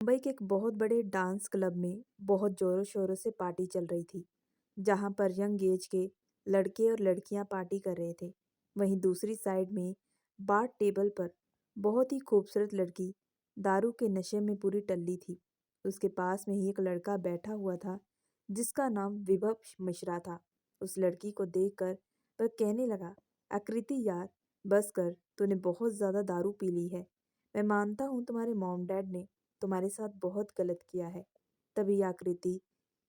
मुंबई के एक बहुत बड़े डांस क्लब में बहुत जोरों शोरों से पार्टी चल रही थी। जहां पर यंग एज के लड़के और लड़कियां पार्टी कर रहे थे। वहीं दूसरी साइड में बार टेबल पर बहुत ही खूबसूरत लड़की दारू के नशे में पूरी टल्ली थी। उसके पास में ही एक लड़का बैठा हुआ था जिसका नाम विभव मिश्रा था। उस लड़की को देखकर वह कहने लगा, आकृति यार, बस कर, तूने बहुत ज्यादा दारू पी ली है। मैं मानता हूँ तुम्हारे मॉम डैड ने तुम्हारे साथ बहुत गलत किया है। तभी आकृति,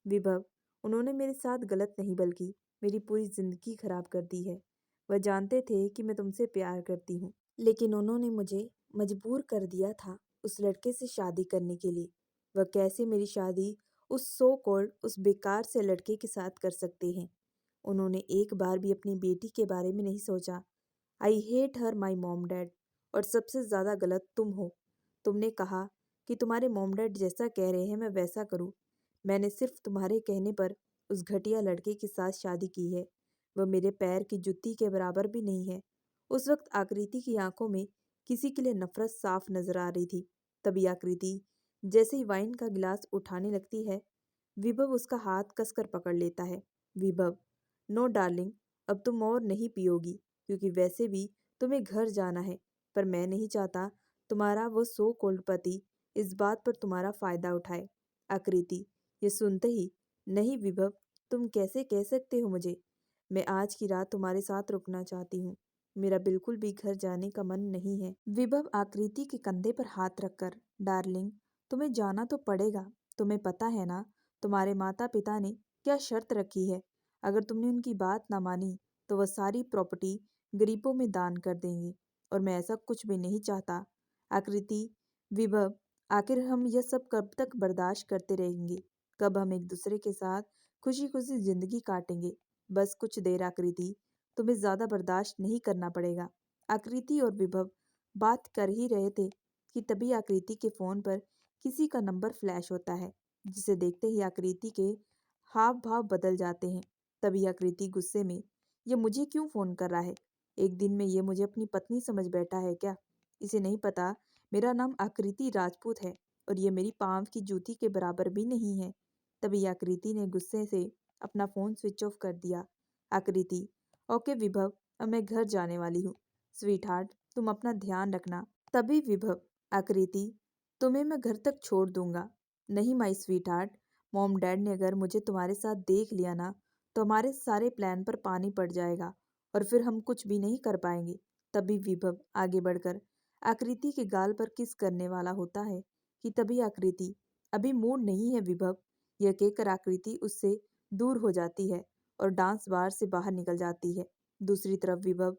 विभव, उन्होंने मेरे साथ गलत नहीं बल्कि मेरी पूरी जिंदगी खराब कर दी है। वह जानते थे कि मैं तुमसे प्यार करती हूँ, लेकिन उन्होंने मुझे मजबूर कर दिया था उस लड़के से शादी करने के लिए। वह कैसे मेरी शादी उस सो कॉल्ड उस बेकार से लड़के के साथ कर सकते हैं। उन्होंने एक बार भी अपनी बेटी के बारे में नहीं सोचा। I hate her my mom dad. और सबसे ज़्यादा गलत तुम हो। तुमने कहा कि तुम्हारे मॉम डैड जैसा कह रहे हैं मैं वैसा करूं। मैंने सिर्फ तुम्हारे कहने पर उस घटिया लड़के के साथ शादी की है। वह मेरे पैर की जुत्ती के बराबर भी नहीं है। उस वक्त आकृति की आंखों में किसी के लिए नफरत साफ नजर आ रही थी। तभी आकृति जैसे ही वाइन का गिलास उठाने लगती है, विभव उसका हाथ कसकर पकड़ लेता है। विभव, नो डार्लिंग, अब तुम और नहीं पियोगी, क्योंकि वैसे भी तुम्हें घर जाना है। पर मैं नहीं चाहता तुम्हारा वो सो कोल्ड पति इस बात पर तुम्हारा फायदा उठाए। आकृति ये सुनते ही, नहीं विभव, तुम कैसे कह सकते हो मुझे। मैं आज की रात तुम्हारे साथ रुकना चाहती हूँ। मेरा बिल्कुल भी घर जाने का मन नहीं है। विभव आकृति के कंधे पर हाथ रखकर, डार्लिंग, तुम्हें जाना तो पड़ेगा। तुम्हें पता है ना तुम्हारे माता पिता ने क्या शर्त रखी है। अगर तुमने उनकी बात ना मानी तो वह सारी प्रॉपर्टी गरीबों में दान कर देंगे। और मैं ऐसा कुछ भी नहीं चाहता। आकृति, विभव, आखिर हम यह सब कब तक बर्दाश्त करते रहेंगे। कब हम एक दूसरे के साथ खुशी खुशी जिंदगी काटेंगे। बस कुछ देर आकृति, तुम्हें ज्यादा बर्दाश्त नहीं करना पड़ेगा। आकृति और विभव बात कर ही रहे थे कि तभी आकृति के फोन पर किसी का नंबर फ्लैश होता है, जिसे देखते ही आकृति के हाव भाव बदल जाते हैं। तभी आकृति गुस्से में, ये मुझे क्यों फोन कर रहा है। एक दिन में ये मुझे अपनी पत्नी समझ बैठा है क्या। इसे नहीं पता मेरा नाम आकृति राजपूत है और ये मेरी पाँव की जूती के बराबर भी नहीं है। तभी आकृति ने गुस्से से अपना फोन स्विच ऑफ कर दिया। आकृति, ओके विभव, अब मैं घर जाने वाली हूँ। स्वीट हार्ट, तुम अपना ध्यान रखना। तभी विभव, आकृति, तुम्हें मैं घर तक छोड़ दूंगा। नहीं my sweet heart, mom dad ने अगर मुझे तुम्हारे साथ देख लिया ना तो हमारे सारे प्लान पर पानी पड़ जाएगा और फिर हम कुछ भी नहीं कर पाएंगे। तभी विभव आगे बढ़कर आकृति के गाल पर किस करने वाला होता है कि तभी आकृति, अभी मूड नहीं है विभव, यह कहकर आकृति उससे दूर हो जाती है और डांस बार से बाहर निकल जाती है। दूसरी तरफ विभव,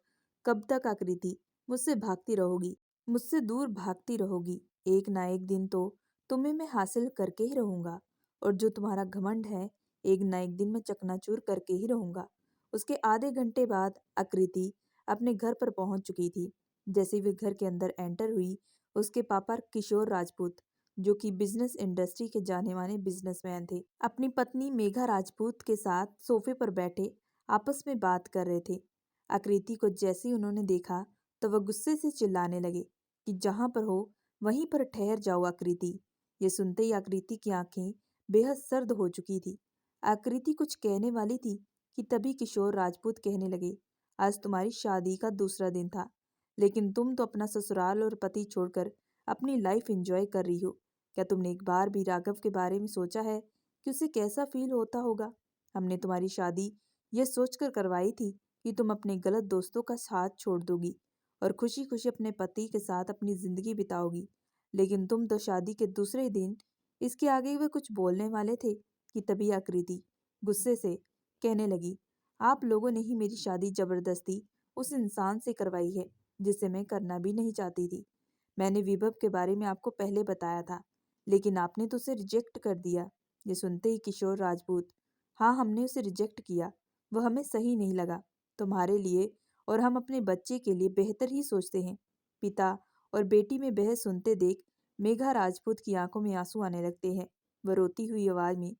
कब तक आकृति मुझसे भागती रहोगी, मुझसे दूर भागती रहोगी। एक ना एक दिन तो तुम्हें मैं हासिल करके ही रहूंगा। और जो तुम्हारा घमंड है, एक ना एक दिन मैं चकनाचूर करके ही रहूंगा। उसके आधे घंटे बाद आकृति अपने घर पर पहुंच चुकी थी। जैसे वे घर के अंदर एंटर हुई, उसके पापा किशोर राजपूत, जो कि बिजनेस इंडस्ट्री के जाने माने बिजनेसमैन थे, अपनी पत्नी मेघा राजपूत के साथ सोफे पर बैठे आपस में बात कर रहे थे। आकृति को जैसे ही उन्होंने देखा तो वह गुस्से से चिल्लाने लगे कि जहां पर हो वहीं पर ठहर जाओ आकृति। ये सुनते ही आकृति की आंखें बेहद सर्द हो चुकी थी। आकृति कुछ कहने वाली थी कि तभी किशोर राजपूत कहने लगे, आज तुम्हारी शादी का दूसरा दिन था, लेकिन तुम तो अपना ससुराल और पति छोड़कर अपनी लाइफ एंजॉय कर रही हो। क्या तुमने एक बार भी राघव के बारे में सोचा है कि उसे कैसा फील होता होगा। हमने तुम्हारी शादी यह सोचकर करवाई थी कि तुम अपने गलत दोस्तों का साथ छोड़ दोगी और खुशी खुशी अपने पति के साथ अपनी जिंदगी बिताओगी। लेकिन तुम तो शादी के दूसरे दिन, इसके आगे वे कुछ बोलने वाले थे कि तभी आकृति गुस्से से कहने लगी, आप लोगों ने ही मेरी शादी जबरदस्ती उस इंसान से करवाई है जिसे मैं करना भी नहीं चाहती थी। मैंने विभव के बारे में आपको पहले बताया था, लेकिन आपने तो उसे रिजेक्ट कर दिया। ये सुनते ही किशोर राजपूत, हाँ, हमने उसे रिजेक्ट किया, वह हमें सही नहीं लगा। तुम्हारे लिए और हम अपने बच्चे के लिए बेहतर ही सोचते हैं। पिता और बेटी में बहस सुनते देख मेघा राजपूत की आंखों में आंसू आने लगते हैं। वह रोती हुई आवाज में,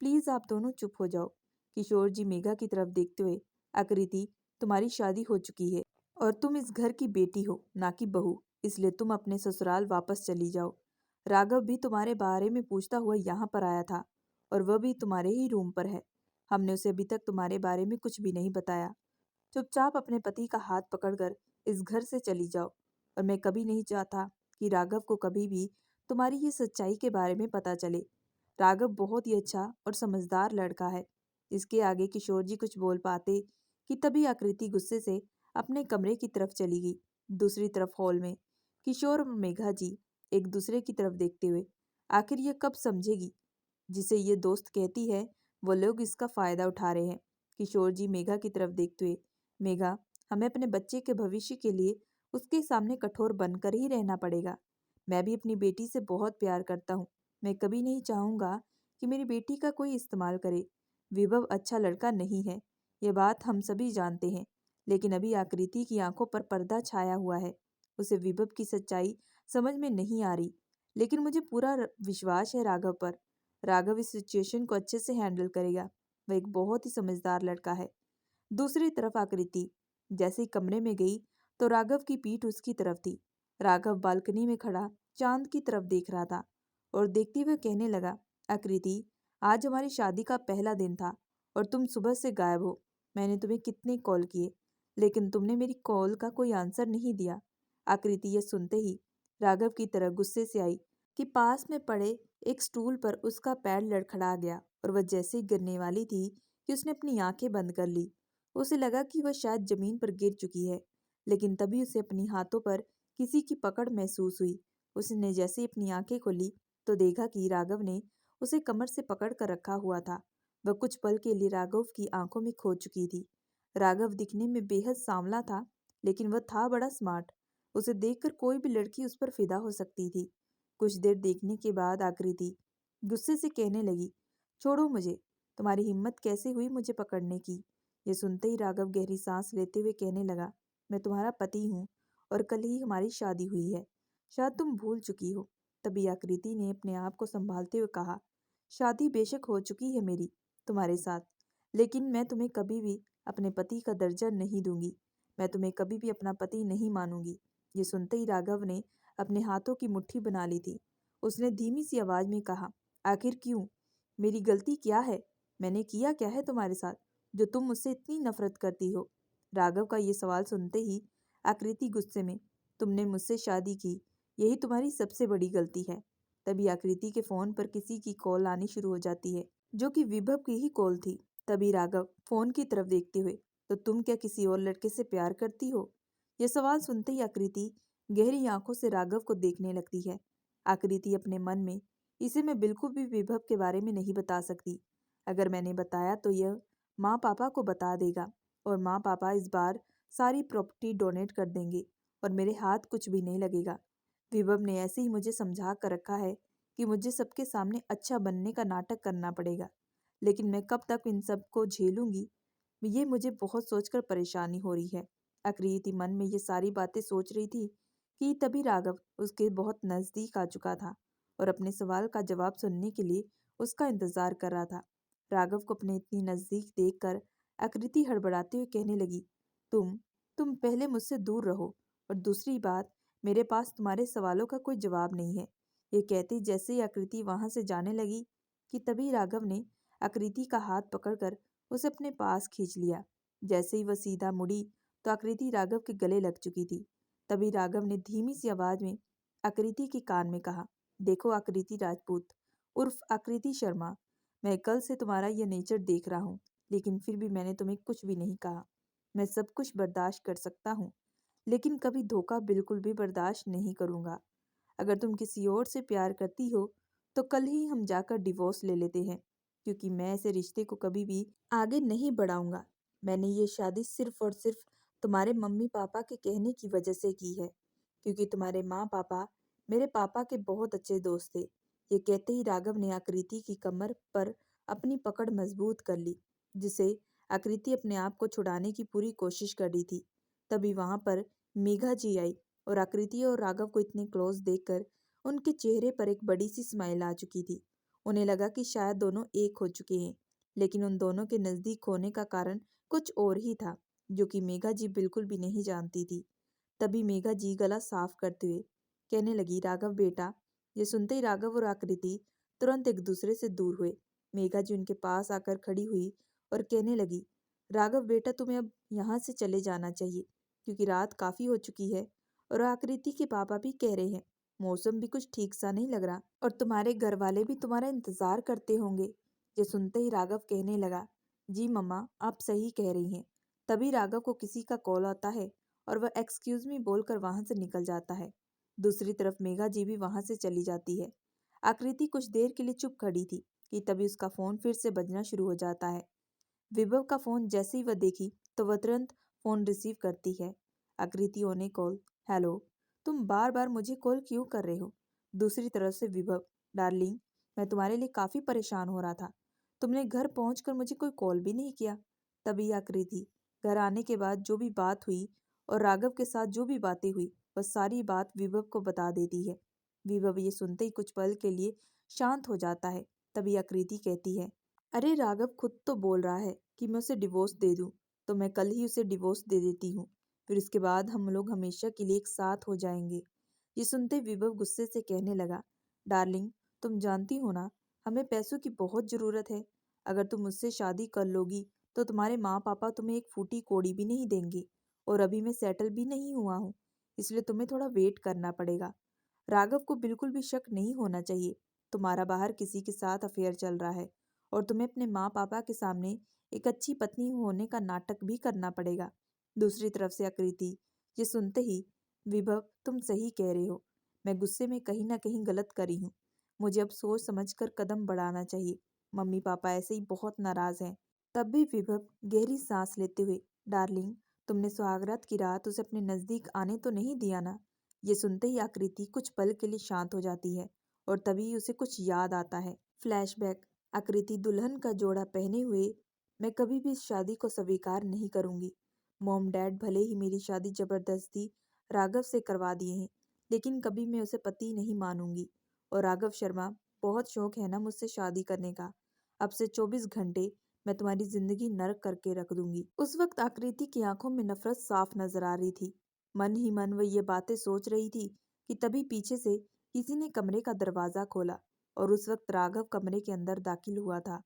प्लीज आप दोनों चुप हो जाओ। किशोर जी मेघा की तरफ देखते हुए, आकृति, तुम्हारी शादी हो चुकी है और तुम इस घर की बेटी हो, ना कि बहू, इसलिए तुम अपने ससुराल वापस चली जाओ। राघव भी तुम्हारे बारे में पूछता हुआ यहाँ पर आया था और वह भी तुम्हारे ही रूम पर है। हमने उसे अभी तक तुम्हारे बारे में कुछ भी नहीं बताया। चुपचाप अपने पति का हाथ पकड़कर इस घर से चली जाओ। और मैं कभी नहीं चाहता कि राघव को कभी भी तुम्हारी ये सच्चाई के बारे में पता चले। राघव बहुत ही अच्छा और समझदार लड़का है। इसके आगे किशोर जी कुछ बोल पाते कि तभी आकृति गुस्से से अपने कमरे की तरफ चली गई। दूसरी तरफ हॉल में किशोर और मेघा जी एक दूसरे की तरफ देखते हुए, आखिर ये कब समझेगी जिसे ये दोस्त कहती है वो लोग इसका फायदा उठा रहे हैं। किशोर जी मेघा की तरफ देखते हुए, मेघा, हमें अपने बच्चे के भविष्य के लिए उसके सामने कठोर बनकर ही रहना पड़ेगा। मैं भी अपनी बेटी से बहुत प्यार करता हूँ। मैं कभी नहीं चाहूंगा कि मेरी बेटी का कोई इस्तेमाल करे। विभव अच्छा लड़का नहीं है, ये बात हम सभी जानते हैं। लेकिन अभी आकृति की आंखों पर पर्दा छाया हुआ है। उसे विभव की सच्चाई समझ में नहीं आ रही। लेकिन मुझे पूरा विश्वास है राघव पर। राघव इस सिचुएशन को अच्छे से हैंडल करेगा। वह एक बहुत ही समझदार लड़का है। दूसरी तरफ आकृति जैसे ही कमरे में गई तो राघव की पीठ उसकी तरफ थी। राघव बालकनी में खड़ा चांद की तरफ देख रहा था और देखते हुए कहने लगा, आकृति, आज हमारी शादी का पहला दिन था और तुम सुबह से गायब हो। मैंने तुम्हें कितने कॉल किए लेकिन तुमने मेरी कॉल का कोई आंसर नहीं दिया। आकृति यह सुनते ही राघव की तरह गुस्से से आई कि पास में पड़े एक स्टूल पर उसका पैर लड़खड़ा गया और वह जैसे ही गिरने वाली थी कि उसने अपनी आंखें बंद कर ली। उसे लगा कि वह शायद जमीन पर गिर चुकी है, लेकिन तभी उसे अपनी हाथों पर किसी की पकड़ महसूस हुई। उसने जैसे ही अपनी आंखें खोली तो देखा कि राघव ने उसे कमर से पकड़ कर रखा हुआ था। वह कुछ पल के लिए राघव की आंखों में खो चुकी थी। राघव दिखने में बेहद सांवला था, लेकिन वह था बड़ा स्मार्ट। उसे देखकर कोई भी लड़की उस पर फिदा हो सकती थी। कुछ देर देखने के बाद आकृति गुस्से से कहने लगी, छोड़ो मुझे, तुम्हारी हिम्मत कैसे हुई मुझे पकड़ने की। ये सुनते ही राघव गहरी सांस लेते हुए कहने लगा, मैं तुम्हारा पति हूँ और कल ही हमारी शादी हुई है। शायद तुम भूल चुकी हो। तभी आकृति ने अपने आप को संभालते हुए कहा, शादी बेशक हो चुकी है मेरी तुम्हारे साथ, लेकिन मैं तुम्हें कभी भी अपने पति का दर्जा नहीं दूंगी। मैं तुम्हें कभी भी अपना पति नहीं मानूंगी। ये सुनते ही राघव ने अपने हाथों की मुट्ठी बना ली थी। उसने धीमी सी आवाज में कहा, आखिर क्यों? मेरी गलती क्या है? मैंने किया क्या है तुम्हारे साथ जो तुम मुझसे इतनी नफरत करती हो? राघव का ये सवाल सुनते ही आकृति गुस्से में, तुमने मुझसे शादी की, यही तुम्हारी सबसे बड़ी गलती है। तभी आकृति के फोन पर किसी की कॉल आनी शुरू हो जाती है, जो कि विभव की ही कॉल थी। तभी राघव फोन की तरफ देखते हुए, तो तुम क्या किसी और लड़के से प्यार करती हो? यह सवाल सुनते ही आकृति गहरी आंखों से राघव को देखने लगती है। आकृति अपने मन में, इसे मैं बिल्कुल भी विभव के बारे में नहीं बता सकती। अगर मैंने बताया तो यह माँ पापा को बता देगा और माँ पापा इस बार सारी प्रॉपर्टी डोनेट कर देंगे और मेरे हाथ कुछ भी नहीं लगेगा। विभव ने ऐसे ही मुझे समझा कर रखा है कि मुझे सबके सामने अच्छा बनने का नाटक करना पड़ेगा, लेकिन मैं कब तक इन सब को झेलूंगी, ये मुझे बहुत सोचकर परेशानी हो रही है। आकृति मन में ये सारी बातें सोच रही थी कि तभी राघव उसके बहुत नजदीक आ चुका था और अपने सवाल का जवाब सुनने के लिए उसका इंतजार कर रहा था। राघव को अपने इतनी नजदीक देखकर आकृति हड़बड़ाते हुए कहने लगी, तुम तुम पहले मुझसे दूर रहो और दूसरी बात, मेरे पास तुम्हारे सवालों का कोई जवाब नहीं है। ये कहती जैसे ही आकृति वहां से जाने लगी कि तभी राघव ने आकृति का हाथ पकड़कर उसे अपने पास खींच लिया। जैसे ही वह सीधा मुड़ी तो आकृति राघव के गले लग चुकी थी। तभी राघव ने धीमी सी आवाज में आकृति के कान में कहा, देखो आकृति राजपूत उर्फ आकृति शर्मा, मैं कल से तुम्हारा यह नेचर देख रहा हूँ, लेकिन फिर भी मैंने तुम्हें कुछ भी नहीं कहा। मैं सब कुछ बर्दाश्त कर सकता हूँ, लेकिन कभी धोखा बिल्कुल भी बर्दाश्त नहीं करूँगा। अगर तुम किसी और से प्यार करती हो तो कल ही हम जाकर डिवोर्स ले लेते हैं, क्योंकि मैं ऐसे रिश्ते को कभी भी आगे नहीं बढ़ाऊंगा। मैंने ये शादी सिर्फ और सिर्फ तुम्हारे मम्मी पापा के कहने की वजह से की है, क्योंकि तुम्हारे माँ पापा मेरे पापा के बहुत अच्छे दोस्त थे। ये कहते ही राघव ने आकृति की कमर पर अपनी पकड़ मजबूत कर ली, जिसे आकृति अपने आप को छुड़ाने की पूरी कोशिश कर रही थी। तभी वहां पर मेघा जी आई और आकृति और राघव को इतने क्लोज देखकर उनके चेहरे पर एक बड़ी सी स्माइल आ चुकी थी। उन्हें लगा कि शायद दोनों एक हो चुके हैं, लेकिन उन दोनों के नजदीक होने का कारण कुछ और ही था, जो कि मेघा जी बिल्कुल भी नहीं जानती थी। तभी मेघा जी गला साफ करते हुए कहने लगी, राघव बेटा, ये सुनते ही राघव और आकृति तुरंत एक दूसरे से दूर हुए। मेघा जी उनके पास आकर खड़ी हुई और कहने लगी, राघव बेटा तुम्हें अब यहाँ से चले जाना चाहिए क्योंकि रात काफी हो चुकी है और आकृति के पापा भी कह रहे हैं मौसम भी कुछ ठीक सा नहीं लग रहा और तुम्हारे घर वाले भी तुम्हारा इंतजार करते होंगे। ये सुनते ही राघव कहने लगा, जी मम्मा आप सही कह रही हैं। तभी राघव को किसी का कॉल आता है और वह एक्सक्यूज मी बोलकर वहां से निकल जाता है। दूसरी तरफ मेघा जी भी वहां से चली जाती है। आकृति कुछ देर के लिए चुप खड़ी थी कि तभी उसका फोन फिर से बजना शुरू हो जाता है। विभव का फोन जैसे ही वह देखी तो वह तुरंत फोन रिसीव करती है। आकृति ने कॉल, हेलो, तुम बार बार मुझे कॉल क्यों कर रहे हो? दूसरी तरफ से विभव, डार्लिंग मैं तुम्हारे लिए काफी परेशान हो रहा था, तुमने घर पहुंचकर मुझे कोई कॉल भी नहीं किया। तभी आकृति घर आने के बाद जो भी बात हुई और राघव के साथ जो भी बातें हुई वह सारी बात विभव को बता देती है। विभव ये सुनते ही कुछ पल के लिए शांत हो जाता है। तभी आकृति कहती है, अरे राघव खुद तो बोल रहा है कि मैं उसे डिवोर्स दे दूं, तो मैं कल ही उसे डिवोर्स दे देती हूँ। फिर इसके बाद हम लोग हमेशा के लिए एक साथ हो जाएंगे। ये सुनते विभव गुस्से से कहने लगा, डार्लिंग तुम जानती हो ना, हमें पैसों की बहुत जरूरत है। अगर तुम मुझसे शादी कर लोगी तो तुम्हारे माँ पापा तुम्हें एक फूटी कौड़ी भी नहीं देंगे और अभी मैं सेटल भी नहीं हुआ हूँ, इसलिए तुम्हें थोड़ा वेट करना पड़ेगा। राघव को बिल्कुल भी शक नहीं होना चाहिए तुम्हारा बाहर किसी के साथ अफेयर चल रहा है और तुम्हें अपने माँ पापा के सामने एक अच्छी पत्नी होने का नाटक भी करना पड़ेगा। दूसरी तरफ से आकृति ये सुनते ही, विभव तुम सही कह रहे हो, मैं गुस्से में कहीं ना कहीं गलत करी हूँ, मुझे अब सोच समझकर कदम बढ़ाना चाहिए, मम्मी पापा ऐसे ही बहुत नाराज हैं। तब भी विभव गहरी सांस लेते हुए, डार्लिंग तुमने सुहागरात की रात उसे अपने नजदीक आने तो नहीं दिया ना? ये सुनते ही आकृति कुछ पल के लिए शांत हो जाती है और तभी उसे कुछ याद आता है। फ्लैशबैक, आकृति दुल्हन का जोड़ा पहने हुए, मैं कभी भी इस शादी को स्वीकार नहीं करूंगी। मॉम डैड भले ही मेरी शादी जबरदस्ती राघव से करवा दिए हैं, लेकिन कभी मैं उसे पति नहीं मानूंगी। और राघव शर्मा, बहुत शौक है ना मुझसे शादी करने का, अब से 24 घंटे मैं तुम्हारी जिंदगी नरक करके रख दूंगी। उस वक्त आकृति की आंखों में नफरत साफ नजर आ रही थी। मन ही मन वह ये बातें सोच रही थी कि तभी पीछे से किसी ने कमरे का दरवाजा खोला और उस वक्त राघव कमरे के अंदर दाखिल हुआ था।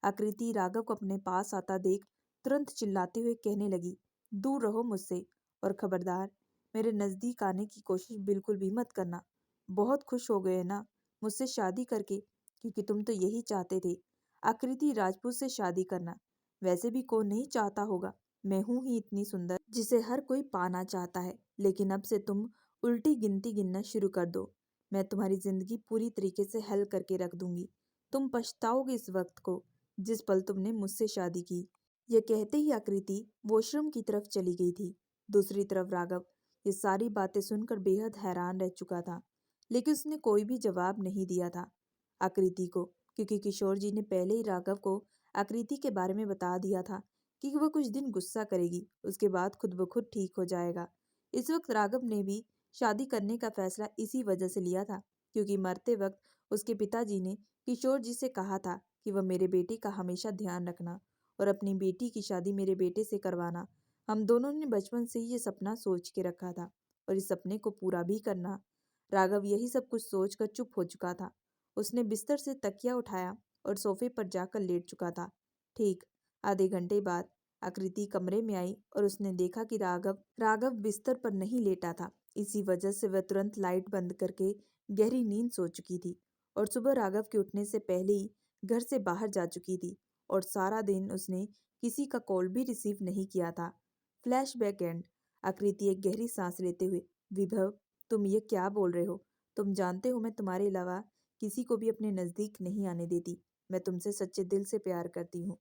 आकृति राघव को अपने पास आता देख तुरंत चिल्लाते हुए कहने लगी, दूर रहो मुझसे और खबरदार मेरे नजदीक आने की कोशिश बिल्कुल भी मत करना। बहुत खुश हो गए ना मुझसे शादी करके, क्योंकि तुम तो यही चाहते थे आकृति राजपूत से शादी करना। वैसे भी कौन नहीं चाहता होगा, मैं हूं ही इतनी सुंदर जिसे हर कोई पाना चाहता है। लेकिन अब से तुम उल्टी गिनती गिनना शुरू कर दो, मैं तुम्हारी जिंदगी पूरी तरीके से हल करके रख दूंगी। तुम पछताओगे इस वक्त को जिस पल तुमने मुझसे शादी की। यह कहते ही आकृति वॉशरूम की तरफ चली गई थी। दूसरी तरफ राघव ये सारी बातें सुनकर बेहद हैरान रह चुका था, लेकिन उसने कोई भी जवाब नहीं दिया था आकृति को, क्योंकि किशोर जी ने पहले ही राघव को आकृति के बारे में बता दिया था कि वह कुछ दिन गुस्सा करेगी, उसके बाद खुद ब खुद ठीक हो जाएगा। इस वक्त राघव ने भी शादी करने का फैसला इसी वजह से लिया था, क्योंकि मरते वक्त उसके पिताजी ने किशोर जी से कहा था कि वह मेरे बेटे का हमेशा ध्यान रखना और अपनी बेटी की शादी मेरे बेटे से करवाना। हम दोनों ने बचपन से ही ये सपना सोच के रखा था और इस सपने को पूरा भी करना। राघव यही सब कुछ सोचकर चुप हो चुका था। उसने बिस्तर से तकिया उठाया और सोफे पर जाकर लेट चुका था। ठीक आधे घंटे बाद आकृति कमरे में आई और उसने देखा कि राघव बिस्तर पर नहीं लेटा था। इसी वजह से वह तुरंत लाइट बंद करके गहरी नींद सो चुकी थी और सुबह राघव के उठने से पहले ही घर से बाहर जा चुकी थी और सारा दिन उसने किसी का कॉल भी रिसीव नहीं किया था। फ्लैशबैक एंड, आकृति एक गहरी सांस लेते हुए, विभव तुम ये क्या बोल रहे हो? तुम जानते हो मैं तुम्हारे अलावा किसी को भी अपने नजदीक नहीं आने देती, मैं तुमसे सच्चे दिल से प्यार करती हूँ।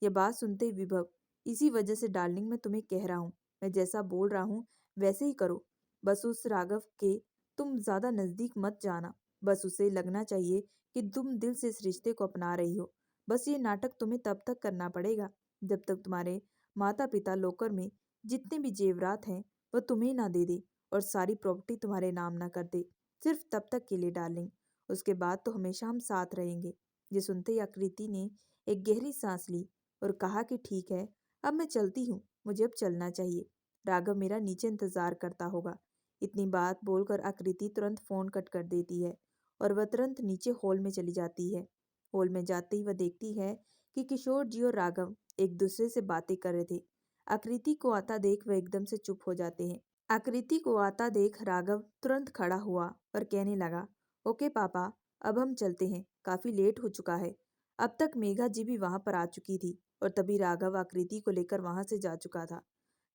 यह बात सुनते ही विभव, इसी वजह से डार्लिंग मैं तुम्हें कह रहा हूँ, मैं जैसा बोल रहा हूँ वैसे ही करो। बस उस राघव के तुम ज्यादा नजदीक मत जाना, बस उसे लगना चाहिए कि तुम दिल से इस रिश्ते को अपना रही हो। बस ये नाटक तुम्हें तब तक करना पड़ेगा जब तक तुम्हारे माता पिता लॉकर में जितने भी जेवरात हैं वह तुम्हें ना दे दे और सारी प्रॉपर्टी तुम्हारे नाम ना कर दे। सिर्फ तब तक के लिए डार्लिंग, उसके बाद तो हमेशा हम साथ रहेंगे। ये सुनते ही आकृति ने एक गहरी सांस ली और कहा कि ठीक है, अब मैं चलती हूँ, मुझे अब चलना चाहिए, राघव मेरा नीचे इंतजार करता होगा। इतनी बात बोलकर आकृति तुरंत फोन कट कर देती है और वह तुरंत नीचे हॉल में चली जाती है। हॉल में जाते ही वह देखती है कि किशोर जी और राघव एक दूसरे से बातें कर रहे थे। आकृति को आता देख वह एकदम से चुप हो जाते हैं। आकृति को आता देख राघव तुरंत खड़ा हुआ और कहने लगा, ओके पापा, अब हम चलते हैं, काफी लेट हो चुका है। अब तक मेघा जी भी वहां पर आ चुकी थी और तभी राघव आकृति को लेकर वहां से जा चुका था।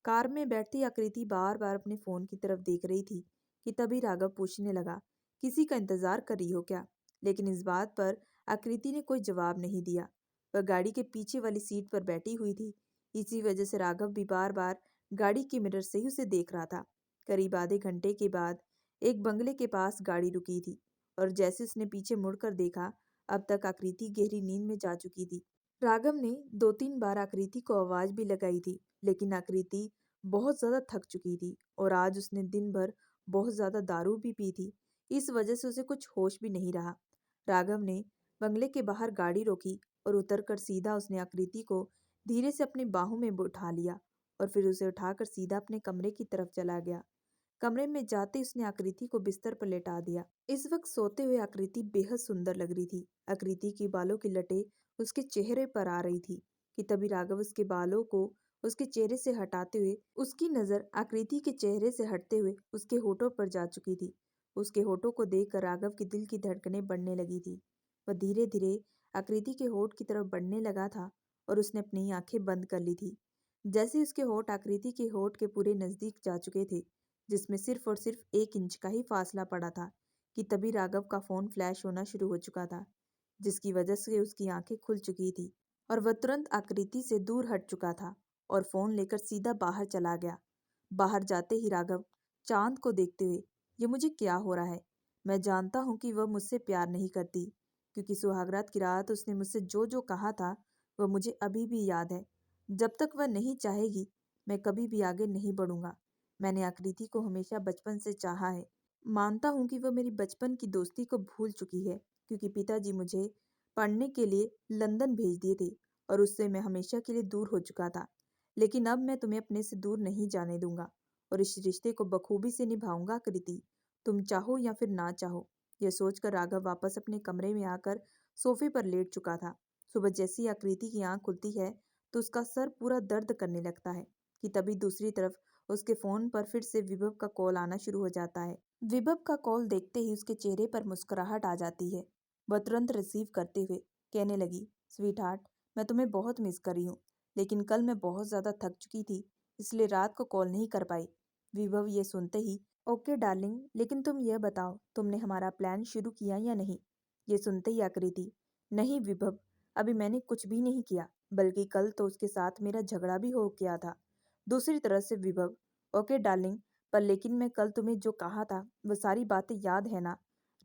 कार में बैठती आकृति बार बार अपने फोन की तरफ देख रही थी कि तभी राघव पूछने लगा, किसी का इंतजार कर रही हो क्या? लेकिन इस बात पर आकृति ने कोई जवाब नहीं दिया। वह गाड़ी के पीछे वाली सीट पर बैठी हुई थी। इसी वजह से राघव भी बार बार गाड़ी के मिरर से ही उसे देख रहा था। करीब आधे घंटे के बाद एक बंगले के पास गाड़ी रुकी थी और जैसे उसने पीछे मुड़कर देखा, अब तक आकृति गहरी नींद में जा चुकी थी। राघव ने 2-3 बार आकृति को आवाज भी लगाई थी, लेकिन आकृति बहुत ज्यादा थक चुकी थी और आज उसने दिन भर बहुत ज्यादा दारू भी पी थी। इस वजह से उसे कुछ होश भी नहीं रहा। राघव ने बंगले के बाहर गाड़ी रोकी और उतरकर सीधा उसने आकृति को धीरे से अपनी बाहों में उठा लिया और फिर उसे उठाकर सीधा अपने कमरे की तरफ चला गया। कमरे में जाते उसने आकृति को बिस्तर पर लेटा दिया। इस वक्त सोते हुए आकृति बेहद सुंदर लग रही थी। आकृति की बालों की लटें उसके चेहरे पर आ रही थी कि तभी राघव उसके बालों को उसके चेहरे से हटाते हुए, उसकी नजर आकृति के चेहरे से हटते हुए उसके होठों पर जा चुकी थी। उसके होठों को देखकर राघव के दिल की धड़कनें बढ़ने लगी थी। वह धीरे धीरे आकृति के होठ की तरफ बढ़ने लगा था और उसने अपनी आंखें बंद कर ली थी। जैसे उसके होठ आकृति के होठ के पूरे नजदीक जा चुके थे, जिसमें सिर्फ और सिर्फ 1 इंच का ही फासला पड़ा था, कि तभी राघव का फोन फ्लैश होना शुरू हो चुका था, जिसकी वजह से उसकी आंखें खुल चुकी थी और वह तुरंत आकृति से दूर हट चुका था और फोन लेकर सीधा बाहर चला गया। बाहर जाते ही राघव चांद को देखते हुए, ये मुझे क्या हो रहा है? मैं जानता हूँ कि वह मुझसे प्यार नहीं करती, क्योंकि सुहागरात की रात उसने मुझसे जो जो कहा था वह मुझे अभी भी याद है। जब तक वह नहीं चाहेगी, मैं कभी भी आगे नहीं बढ़ूंगा। मैंने आकृति को हमेशा बचपन से चाहा है। मानता हूँ कि वह मेरी बचपन की दोस्ती को भूल चुकी है, क्योंकि पिताजी मुझे पढ़ने के लिए लंदन भेज दिए थे और उससे मैं हमेशा के लिए दूर हो चुका था। लेकिन अब मैं तुम्हें अपने से दूर नहीं जाने दूंगा और इस रिश्ते को बखूबी से निभाऊंगा कृति, तुम चाहो या फिर ना चाहो। यह सोचकर राघव वापस अपने कमरे में आकर सोफे पर लेट चुका था। सुबह जैसी आकृति की आंख खुलती है तो उसका सर पूरा दर्द करने लगता है कि तभी दूसरी तरफ उसके फोन पर फिर से विभव का कॉल आना शुरू हो जाता है। विभव का कॉल देखते ही उसके चेहरे पर मुस्कुराहट आ जाती है। वह तुरंत रिसीव करते हुए कहने लगी, स्वीट हार्ट, मैं तुम्हें बहुत मिस कर रही हूँ, लेकिन कल मैं बहुत ज्यादा थक चुकी थी, इसलिए रात को कॉल नहीं कर पाई। विभव ये सुनते ही, ओके डार्लिंग, लेकिन तुम यह बताओ तुमने हमारा प्लान शुरू किया या नहीं? ये सुनते ही आकृति, नहीं विभव, अभी मैंने कुछ भी नहीं किया, बल्कि कल तो उसके साथ मेरा झगड़ा भी हो गया था। दूसरी तरफ से विभव, ओके डार्लिंग, पर लेकिन मैं कल तुम्हें जो कहा था वो सारी बातें याद है ना?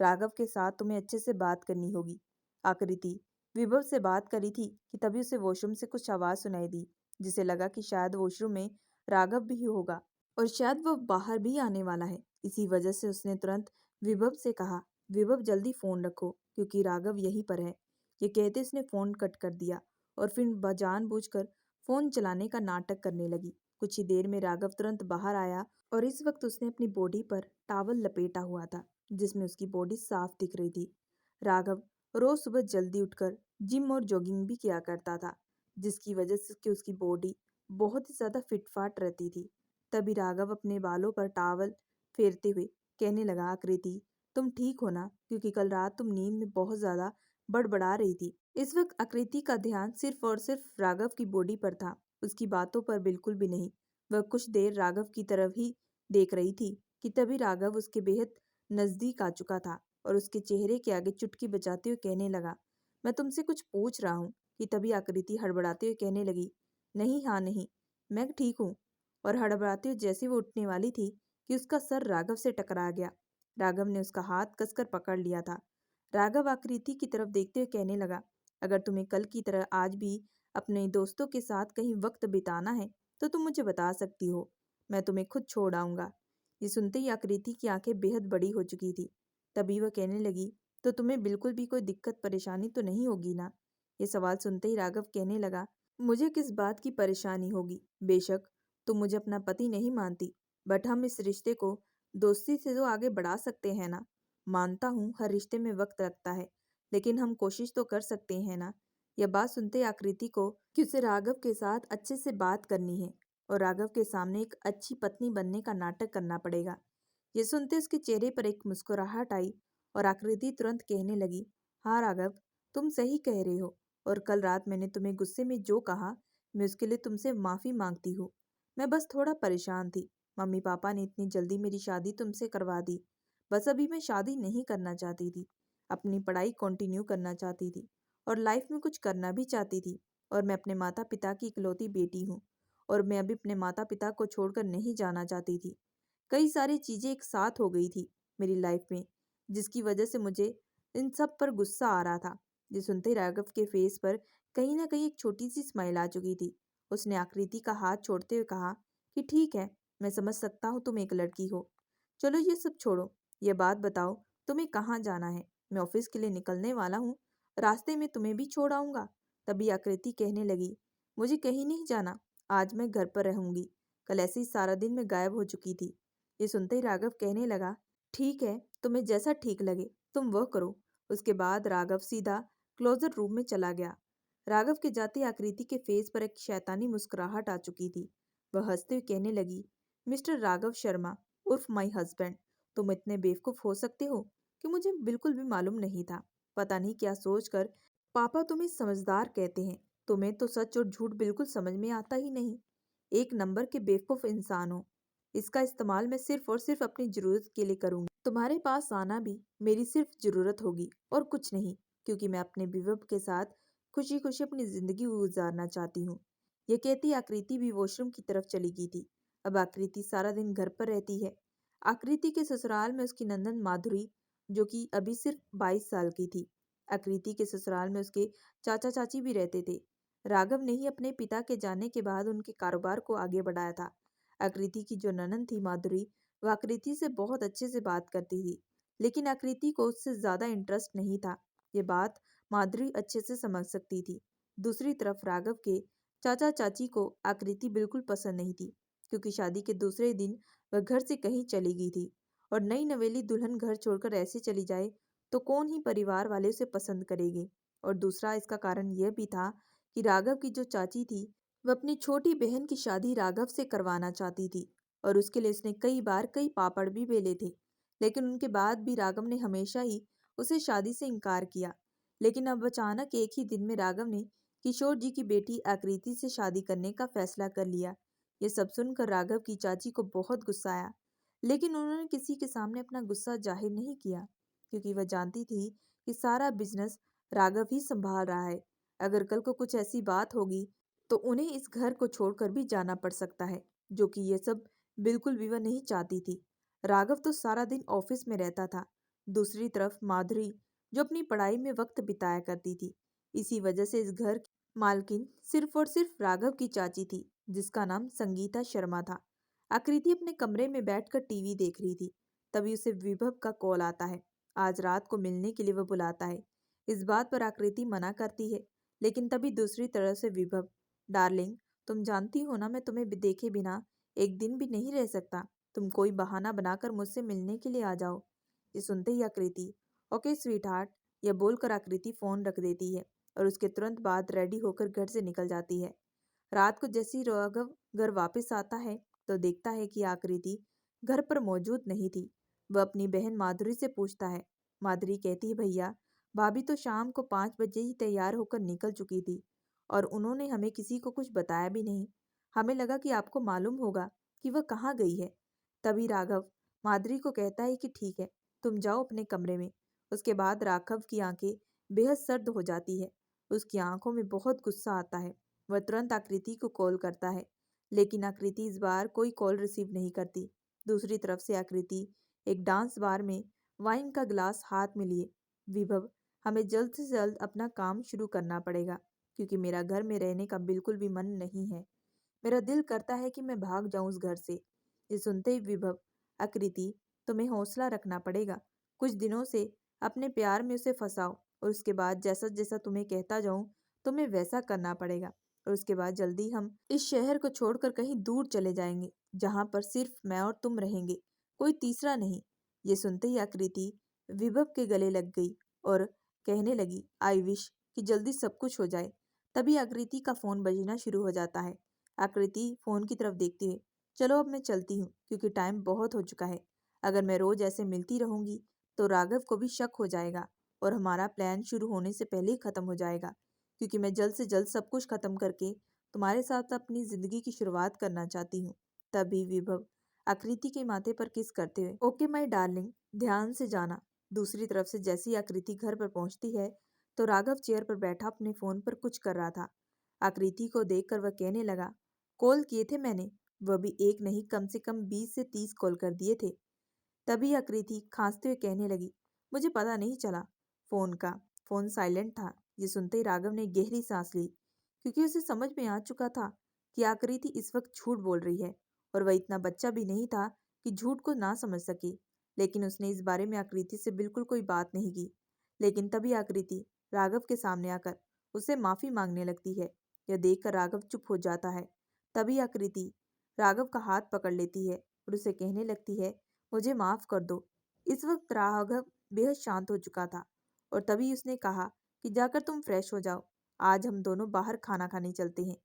राघव के साथ तुम्हें अच्छे से बात करनी होगी। आकृति, विभव से बात करी थी कि तभी उसे वॉशरूम से कुछ आवाज सुनाई दी, जिसे लगा कि शायद वॉशरूम में राघव भी होगा और शायद वह बाहर भी आने वाला है। इसी वजह से उसने तुरंत विभव से कहा, विभव जल्दी फोन रखो क्योंकि राघव यहीं पर है। ये कहते उसने फोन कट कर दिया और फिर जानबूझकर फोन चलाने का नाटक करने लगी। कुछ ही देर में राघव तुरंत बाहर आया और इस वक्त उसने अपनी बॉडी पर टॉवल लपेटा हुआ था, जिसमें उसकी बॉडी साफ दिख रही थी। राघव रोज सुबह जल्दी उठकर जिम और जॉगिंग भी किया करता था, जिसकी वजह से कि उसकी बॉडी बहुत ही ज्यादा फिटफाट रहती थी। तभी राघव अपने बालों पर टॉवल फेरते हुए कहने लगा, आकृति, तुम ठीक हो ना? क्योंकि कल रात तुम नींद में बहुत ज्यादा बड़बड़ा रही थी। इस वक्त आकृति का ध्यान सिर्फ और सिर्फ राघव की बॉडी पर था, उसकी बातों पर बिल्कुल भी नहीं। वह कुछ देर राघव की तरफ ही देख रही थी कि तभी राघव उसके बेहद नजदीक आ चुका था और उसके चेहरे के आगे चुटकी बजाते हुए कहने लगा, मैं तुमसे कुछ पूछ रहा हूँ। कि तभी आकृति हड़बड़ाते हुए कहने लगी, नहीं, हाँ नहीं, मैं ठीक हूँ। और हड़बड़ाते हुए जैसे वो उठने वाली थी कि उसका सर राघव से टकरा गया। राघव ने उसका हाथ कसकर पकड़ लिया था। राघव आकृति की तरफ देखते हुए कहने लगा, अगर तुम्हें कल की तरह आज भी अपने दोस्तों के साथ कहीं वक्त बिताना है तो तुम मुझे बता सकती हो, मैं तुम्हें खुद छोड़ आऊंगा। ये सुनते ही आकृति की आंखें बेहद बड़ी हो चुकी थी। तभी वह कहने लगी, तो तुम्हें बिल्कुल भी कोई दिक्कत परेशानी तो नहीं होगी ना? ये सवाल सुनते ही राघव कहने लगा, मुझे किस बात की परेशानी होगी? बेशक तुम मुझे अपना पति नहीं मानती, बट हम इस रिश्ते को दोस्ती से तो आगे बढ़ा सकते हैं ना? मानता हूँ हर रिश्ते में वक्त लगता है, लेकिन हम कोशिश तो कर सकते हैं ना। यह बात सुनते ही आकृति को कि उसे राघव के साथ अच्छे से बात करनी है और राघव के सामने एक अच्छी पत्नी बनने का नाटक करना पड़ेगा। ये सुनते उसके चेहरे पर एक मुस्कुराहट आई और आकृति तुरंत कहने लगी, हाँ राघव, तुम सही कह रहे हो। और कल रात मैंने तुम्हें गुस्से में जो कहा, मैं उसके लिए तुमसे माफी मांगती हूँ। मैं बस थोड़ा परेशान थी। मम्मी पापा ने इतनी जल्दी मेरी शादी तुमसे करवा दी। बस अभी मैं शादी नहीं करना चाहती थी, अपनी पढ़ाई कंटिन्यू करना चाहती थी और लाइफ में कुछ करना भी चाहती थी। और मैं अपने माता पिता की इकलौती बेटी हूँ और मैं अभी अपने माता पिता को छोड़कर नहीं जाना चाहती थी। कई सारी चीजें एक साथ हो गई थी मेरी लाइफ में, जिसकी वजह से मुझे इन सब पर गुस्सा आ रहा था। ये सुनते ही राघव के फेस पर कहीं ना कहीं एक छोटी सी स्माइल आ चुकी थी। उसने आकृति का हाथ छोड़ते हुए कहा कि ठीक है, मैं समझ सकता हूँ तुम एक लड़की हो। चलो ये सब छोड़ो, ये बात बताओ, तुम्हें कहाँ जाना है? मैं ऑफिस के लिए निकलने वाला हूँ, रास्ते में तुम्हें भी छोड़ आऊंगा। तभी आकृति कहने लगी, मुझे कहीं नहीं जाना, आज मैं घर पर रहूंगी। कल ऐसे ही सारा दिन मैं गायब हो चुकी थी। ये सुनते ही राघव कहने लगा, ठीक है, तुम्हें जैसा ठीक लगे तुम वह करो। उसके बाद राघव सीधा क्लोजर रूम में चला गया। राघव के जाते आकृति के फेस पर एक शैतानी मुस्कुराहट आ चुकी थी। वह हंसते हुए कहने लगी, मिस्टर राघव शर्मा उर्फ माई हस्बैंड, तुम इतने बेवकूफ हो सकते हो कि मुझे बिल्कुल भी मालूम नहीं था। पता नहीं क्या सोचकर पापा तुम्हें समझदार कहते हैं। तुम्हें तो सच और झूठ बिल्कुल समझ में आता ही नहीं। एक नंबर के बेवकूफ इंसान हो। इसका इस्तेमाल मैं सिर्फ और सिर्फ अपनी जरूरत के लिए करूंगी। तुम्हारे पास आना भी मेरी सिर्फ जरूरत होगी और कुछ नहीं, क्योंकि मैं अपने विभव के साथ खुशी खुशी अपनी जिंदगी गुजारना चाहती हूँ। यह कहती आकृति भी वॉशरूम की तरफ चली गई थी। अब आकृति सारा दिन घर पर रहती है। आकृति के ससुराल में उसकी नंदन माधुरी, जो कि अभी सिर्फ 22 साल की थी। आकृति के ससुराल में उसके चाचा चाची भी रहते थे। राघव ने ही अपने पिता के जाने के बाद उनके कारोबार को आगे बढ़ाया था। आकृति की जो ननद थी माधुरी, वह आकृति से बहुत अच्छे से बात करती थी, लेकिन आकृति को उससे ज्यादा इंटरेस्ट नहीं था। ये बात माधुरी अच्छे से समझ सकती थी। दूसरी तरफ राघव के चाचा चाची को आकृति बिल्कुल पसंद नहीं थी, क्योंकि शादी के दूसरे दिन वह घर से कहीं चली गई थी। और नई नवेली दुल्हन घर छोड़कर ऐसे चली जाए तो कौन ही परिवार वाले उसे पसंद करेंगे। और दूसरा इसका कारण यह भी था कि राघव की जो चाची थी, वह अपनी छोटी बहन की शादी राघव से करवाना चाहती थी और उसके लिए उसने कई बार कई पापड़ भी बेले थे। लेकिन उनके बाद भी राघव ने हमेशा ही उसे शादी से इनकार किया। लेकिन अब अचानक एक ही दिन में राघव ने किशोर जी की बेटी आकृति से शादी करने का फैसला कर लिया। ये सब सुनकर राघव की चाची को बहुत गुस्सा आया, लेकिन उन्होंने किसी के सामने अपना गुस्सा जाहिर नहीं किया, क्योंकि वह जानती थी कि सारा बिजनेस राघव ही संभाल रहा है। अगर कल को कुछ ऐसी बात होगी तो उन्हें इस घर को छोड़कर भी जाना पड़ सकता है, जो कि ये सब बिल्कुल भी वह नहीं चाहती थी। राघव तो सारा दिन ऑफिस में रहता था। दूसरी तरफ माधुरी, जो अपनी पढ़ाई में वक्त बिताया करती थी। इसी वजह से इस घर की मालकिन सिर्फ और सिर्फ राघव की चाची थी, जिसका नाम संगीता शर्मा था। आकृति अपने कमरे में बैठकर टीवी देख रही थी। तभी उसे विभव का कॉल आता है। आज रात को मिलने के लिए वह बुलाता है। इस बात पर आकृति मना करती है, लेकिन तभी दूसरी तरफ से विभव, डार्लिंग, तुम जानती हो ना, मैं तुम्हें देखे बिना एक दिन भी नहीं रह सकता। तुम कोई बहाना बनाकर मुझसे मिलने के लिए आ जाओ। ये सुनते ही आकृति, ओके स्वीट हार्ट, यह बोलकर आकृति फोन रख देती है और उसके तुरंत बाद रेडी होकर घर से निकल जाती है। रात को जैसे ही राघव घर वापस आता है तो देखता है कि आकृति घर पर मौजूद नहीं थी। वह अपनी बहन माधुरी से पूछता है। माधुरी कहती है, भैया, भाभी तो शाम को 5 बजे ही तैयार होकर निकल चुकी थी और उन्होंने हमें किसी को कुछ बताया भी नहीं। हमें लगा कि आपको मालूम होगा कि वह कहाँ गई है। तभी राघव माधुरी को कहता है कि ठीक है, तुम जाओ अपने कमरे में। उसके बाद राघव की आंखें बेहद सर्द हो जाती है। उसकी आंखों में बहुत गुस्सा आता है। वह तुरंत आकृति को कॉल करता है, लेकिन आकृति इस बार कोई कॉल रिसीव नहीं करती। दूसरी तरफ से आकृति एक डांस बार में वाइन का गिलास हाथ में लिए, विभव, हमें जल्द से जल्द अपना काम शुरू करना पड़ेगा, क्योंकि मेरा घर में रहने का बिल्कुल भी मन नहीं है। मेरा दिल करता है कि मैं भाग जाऊं उस घर से। ये सुनते ही विभव, आकृति, तुम्हें हौसला रखना पड़ेगा। कुछ दिनों से अपने प्यार में उसे फंसाओ और उसके बाद जैसा जैसा तुम्हें कहता जाऊं तुम्हें वैसा करना पड़ेगा। और उसके बाद जल्दी हम इस शहर को छोड़कर कहीं दूर चले जाएंगे, जहां पर सिर्फ मैं और तुम रहेंगे, कोई तीसरा नहीं। ये सुनते ही आकृति विभव के गले लग गई और कहने लगी, आई विश कि जल्दी सब कुछ हो जाए। तभी आकृति का फोन बजना शुरू हो जाता है। आकृति फोन की तरफ देखती है, चलो अब मैं चलती हूँ क्योंकि टाइम बहुत हो चुका है। अगर मैं रोज ऐसे मिलती रहूंगी तो राघव को भी शक हो जाएगा और हमारा प्लान शुरू होने से पहले ही खत्म हो जाएगा, क्योंकि मैं जल्द से जल्द सब कुछ खत्म करके तुम्हारे साथ अपनी जिंदगी की शुरुआत करना चाहती हूँ। तभी विभव आकृति के माथे पर किस करते हुए, ओके माय डार्लिंग, ध्यान से जाना। दूसरी तरफ से जैसी आकृति घर पर पहुंचती है तो राघव चेयर पर बैठा अपने फोन पर कुछ कर रहा था। आकृति को देखकर वह कहने लगा, कॉल किए थे मैंने, वह भी एक नहीं कम से कम 20 से 30 कॉल कर दिए थे। तभी आकृति खांसते हुए कहने लगी, मुझे पता नहीं चला फोन का, फोन साइलेंट था। ये सुनते ही राघव ने गहरी सांस ली, क्योंकि उसे समझ में आ चुका था कि आकृति इस वक्त झूठ बोल रही है और वह इतना बच्चा भी नहीं था कि झूठ को ना समझ सके। लेकिन उसने इस बारे में आकृति से बिल्कुल कोई बात नहीं की। लेकिन तभी आकृति राघव के सामने आकर उससे माफी मांगने लगती है। यह देखकर राघव चुप हो जाता है। तभी आकृति राघव का हाथ पकड़ लेती है और उसे कहने लगती है, मुझे माफ कर दो। इस वक्त राघव बेहद शांत हो चुका था और तभी उसने कहा कि जाकर तुम फ्रेश हो जाओ, आज हम दोनों बाहर खाना खाने चलते हैं।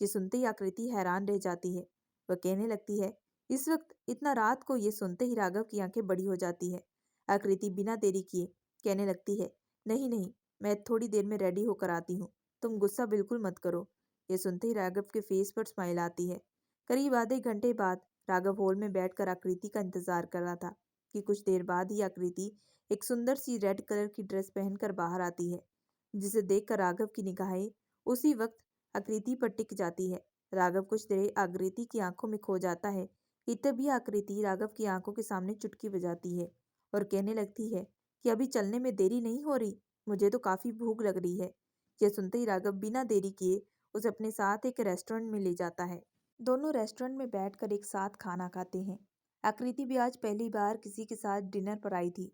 ये सुनते ही आकृति हैरान रह जाती है। वह कहने लगती है, इस वक्त इतना रात को। ये सुनते ही राघव की आंखें बड़ी हो जाती है। आकृति बिना देरी किए कहने लगती है, नहीं नहीं, मैं थोड़ी देर में रेडी होकर आती हूँ, तुम गुस्सा बिल्कुल मत करो। ये सुनते ही राघव के फेस पर स्माइल आती है। करीब आधे घंटे बाद राघव हॉल में बैठकर आकृति का इंतजार कर रहा था कि कुछ देर बाद ही आकृति एक सुंदर सी रेड कलर की ड्रेस पहनकर बाहर आती है, जिसे देखकर राघव की निगाहें उसी वक्त आकृति पर टिक जाती है। राघव कुछ देर आकृति की आंखों में खो जाता है कि तभी आकृति राघव की आंखों के सामने चुटकी बजाती है और कहने लगती है कि अभी चलने में देरी नहीं हो रही, मुझे तो काफी भूख लग रही है। यह सुनते ही राघव बिना देरी किए उसे अपने साथ एक रेस्टोरेंट में ले जाता है। दोनों रेस्टोरेंट में बैठकर एक साथ खाना खाते हैं। आकृति भी आज पहली बार किसी के साथ डिनर पर आई थी,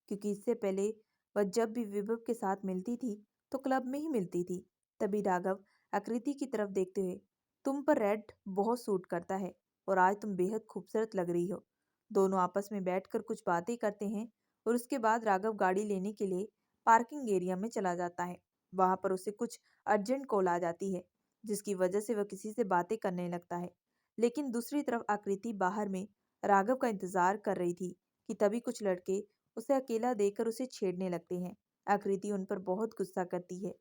क्योंकि इससे पहले वह जब भी विभव के साथ मिलती थी तो क्लब में ही मिलती थी। तभी राघव आकृति की तरफ देखते हुए, तुम पर रेड बहुत सूट करता है और आज तुम बेहद खूबसूरत लग रही हो। दोनों आपस में बैठकर कुछ बातें करते हैं और उसके बाद राघव गाड़ी लेने के लिए पार्किंग एरिया में चला जाता है। वहां पर उसे कुछ अर्जेंट कॉल आ जाती है, जिसकी वजह से वह किसी से बातें करने लगता है। लेकिन दूसरी तरफ आकृति बाहर में राघव का इंतजार कर रही थी कि तभी कुछ लड़के उसे अकेला देखकर उसे छेड़ने लगते हैं। आकृति उन पर बहुत गुस्सा करती है,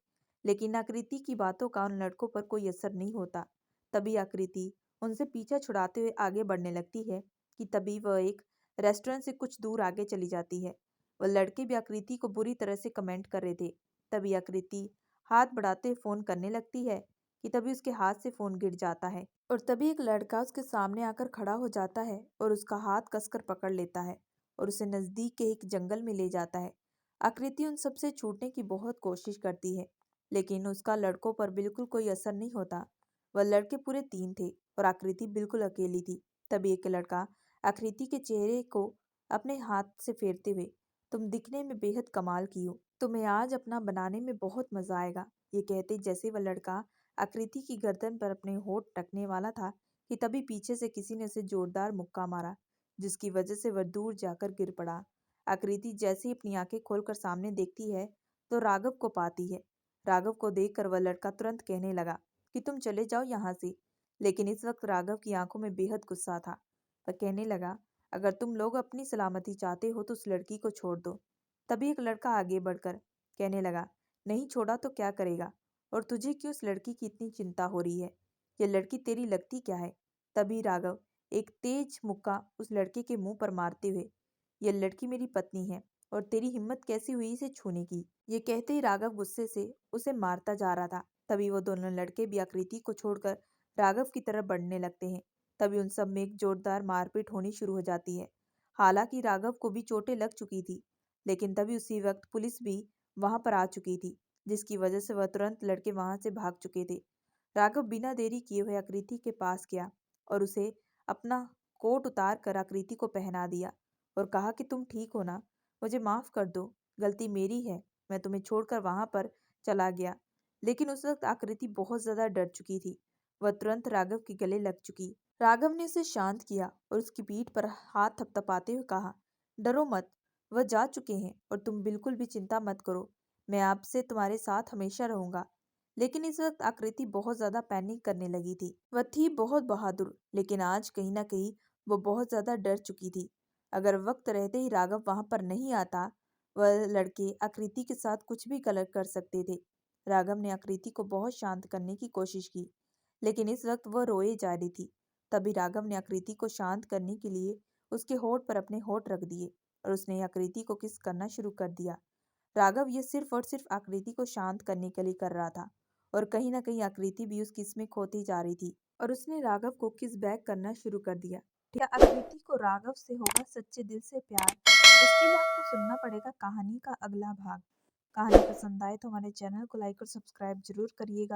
लेकिन आकृति की बातों का उन लड़कों पर कोई असर नहीं होता। तभी आकृति उनसे पीछा छुड़ाते हुए आगे बढ़ने लगती है कि तभी वह एक रेस्टोरेंट से कुछ दूर आगे चली जाती है। वह लड़के भी आकृति को बुरी तरह से कमेंट कर रहे थे। तभी आकृति हाथ बढ़ाते हुए फोन करने लगती है कि तभी उसके हाथ से फोन गिर जाता है और तभी एक लड़का उसके सामने आकर खड़ा हो जाता है और उसका हाथ कसकर पकड़ लेता है और उसे नजदीक के एक जंगल में ले जाता है। आकृति उन सबसे छूटने की बहुत कोशिश करती है, लेकिन उसका लड़कों पर बिल्कुल कोई असर नहीं होता। वह लड़के पूरे 3 थे और आकृति बिल्कुल अकेली थी। तभी एक लड़का आकृति के चेहरे को अपने हाथ से फेरते हुए, तुम दिखने में बेहद कमाल की हो, तुम्हें आज अपना बनाने में बहुत मजा आएगा। ये कहते जैसे वह लड़का आकृति की गर्दन पर अपने होंठ रखने वाला था कि तभी पीछे से किसी ने उसे जोरदार मुक्का मारा, जिसकी वजह से वह दूर जाकर गिर पड़ा। आकृति जैसे ही अपनी आंखें खोलकर सामने देखती है तो राघव को पाती है। राघव को देखकर वह लड़का तुरंत कहने लगा कि तुम चले जाओ यहाँ से। लेकिन इस वक्त राघव की आंखों में बेहद गुस्सा था। वह कहने लगा, अगर तुम लोग अपनी सलामती चाहते हो तो उस लड़की को छोड़ दो। तभी एक लड़का आगे बढ़कर कहने लगा, नहीं छोड़ा तो क्या करेगा, और तुझे क्यों उस लड़की की इतनी चिंता हो रही है, ये लड़की तेरी लगती क्या है। तभी राघव एक तेज मुक्का उस लड़के के मुंह पर मारते हुए, यह लड़की मेरी पत्नी है और तेरी हिम्मत कैसी हुई इसे छूने की। ये कहते ही राघव गुस्से से उसे मारता जा रहा था। तभी वो दोनों लड़के भी आकृति को छोड़कर राघव की तरफ बढ़ने लगते हैं। तभी उन सब में एक जोरदार मारपीट होनी शुरू हो जाती है। हालांकि राघव को भी चोटें लग चुकी थी, लेकिन तभी उसी वक्त पुलिस भी वहां पर आ चुकी थी, जिसकी वजह से वह तुरंत लड़के वहां से भाग चुके थे। राघव बिना देरी किए हुए आकृति के पास गया और उसे अपना कोट उतार कर आकृति को पहना दिया और कहा कि तुम ठीक हो ना, मुझे माफ कर दो, गलती मेरी है, मैं तुम्हें छोड़कर वहां पर चला गया। लेकिन उस वक्त आकृति बहुत ज्यादा डर चुकी थी। वह तुरंत राघव के गले लग चुकी। राघव ने उसे शांत किया और उसकी पीठ पर हाथ थपथपाते हुए कहा, डरो मत, वह जा चुके हैं और तुम बिल्कुल भी चिंता मत करो। मैं आपसे तुम्हारे साथ हमेशा रहूंगा। लेकिन इस वक्त आकृति बहुत ज्यादा पैनिक करने लगी थी। वह थी बहुत बहादुर, लेकिन आज कहीं ना कहीं वो बहुत ज्यादा डर चुकी थी। अगर वक्त रहते ही राघव वहां पर नहीं आता, वह लड़के आकृति के साथ कुछ भी गलत कर सकते थे। राघव ने आकृति को बहुत शांत करने की कोशिश की, लेकिन इस वक्त वह रोए जा रही थी। तभी राघव ने आकृति को शांत करने के लिए उसके होठ पर अपने होठ रख दिए और उसने आकृति को किस करना शुरू कर दिया। राघव ये सिर्फ और सिर्फ आकृति को शांत करने के लिए कर रहा था, और कहीं ना कहीं आकृति भी उस किस में खोती जा रही थी और उसने राघव को किस बैक करना शुरू कर दिया। क्या आकृति को राघव से होगा सच्चे दिल से प्यार? उसके लिए आपको सुनना पड़ेगा कहानी का अगला भाग। कहानी पसंद आए तो हमारे चैनल को लाइक और सब्सक्राइब जरूर करिएगा।